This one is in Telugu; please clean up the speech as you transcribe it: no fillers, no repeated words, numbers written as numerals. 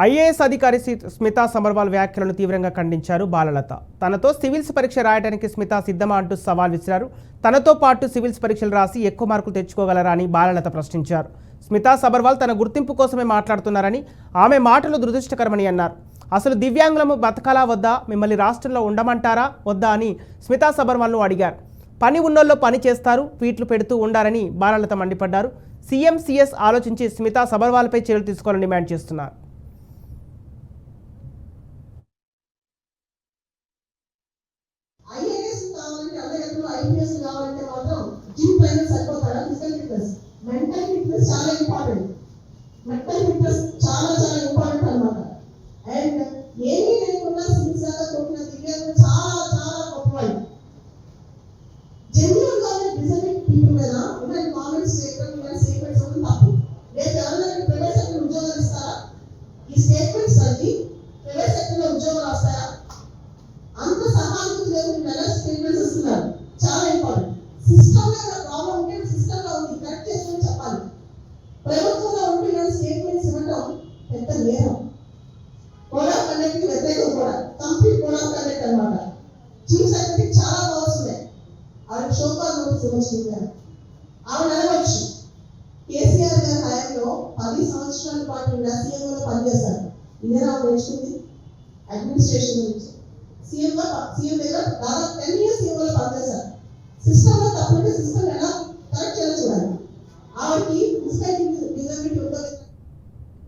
ఐఏఎస్ అధికారి స్మితా సబర్వాల్ వ్యాఖ్యలను తీవ్రంగా ఖండించారు బాలలత. తనతో సివిల్స్ పరీక్ష రాయడానికి స్మితా సిద్ధమా అంటూ సవాల్ విసిరారు. తనతో పాటు సివిల్స్ పరీక్షలు రాసి ఎక్కువ మార్కులు తెచ్చుకోగలరా అని బాలలత ప్రశ్నించారు. స్మితా సబర్వాల్ తన గుర్తింపు కోసమే మాట్లాడుతున్నారని, ఆమె మాటలు దురదృష్టకరమని అన్నారు. అసలు దివ్యాంగులము బతకాలా వద్దా, మిమ్మల్ని రాష్ట్రంలో ఉండమంటారా వద్దా అని స్మితా సబర్వాల్ను అడిగారు. పని ఉన్నోళ్ళు పని చేస్తారు, ట్వీట్లు పెడుతూ ఉండారని బాలలత మండిపడ్డారు. సీఎం సీఎస్ ఆలోచించి స్మితా సబర్వాల్పై చర్యలు తీసుకోవాలని డిమాండ్ చేస్తున్నారు. ఐపీఎస్ కావాలంటే మాత్రం జిమ్ ట్రైనర్ సరిపోతారా? ఫిజికల్ ఫిట్నెస్, మెంటల్ ఫిట్నెస్ చాలా ఇంపార్టెంట్. మెంటల్ ఫిట్నెస్ చాలా చాలా ఇంపార్టెంట్ అన్నమాట. అండ్ ఏమీ లేకుండా సిన్సియర్గా కొట్టిన దివ్యాంగులు చాలా చాలా గొప్పవాళ్ళు. జెన్యున్ గా డిజైన్ పీపుల్ మీద ఉన్న కామెంట్స్ స్టేట్మెంట్స్ తప్పు. లేదు ఎవరైనా ప్రైవేట్ సెక్టర్ ఉద్యోగాలు ఇస్తారా? ఈ స్టేట్మెంట్స్ అన్ని ప్రైవేట్ సెక్టర్ లో ఉద్యోగాలు వస్తాయా? అంత సహానుభూతి లేకుండా స్టేట్మెంట్స్ ఇస్తున్నారు. చాలా ఇంపార్టెంట్. సిస్టమ్ లో ప్రాబ్లం ఉంటే సిస్టమ్ లో ఉంది, కరెక్ట్ చేసుకొని చెప్పాలి. ప్రభుత్వంలో ఉంటే ఇలాంటి స్టేట్మెంట్స్ ఇవ్వడం పెద్ద నేరం. కోడ్ ఆఫ్ కండక్ట్ కి వ్యతిరేకం కూడా, కంప్లీట్ కోడ్ ఆఫ్ కండక్ట్ అన్నమాట. చీఫ్ సెక్రటరీ చాలా పవర్స్ ఉన్నాయి. ఆవిడ షోకాల్ నోటీస్ ఇవ్వచ్చు. ఆవిడ అడగవచ్చు, కేసీఆర్ గారి హయాంలో 10 సంవత్సరాల పాటు సీఎంలో పనిచేశారు. ఇదే ఆవిడ నేర్చుకుంది అడ్మినిస్ట్రేషన్ గురించి. సీఎం దగ్గర దాదాపు 10 years సీఎంలో పనిచేశారు. సిస్టమ్ లో తప్పుంటే సిస్టమ్ ఎలా కరెక్ట్ చేయాలో చూడాలి. ఆవిడకి డిజబిలిటీ ఉందో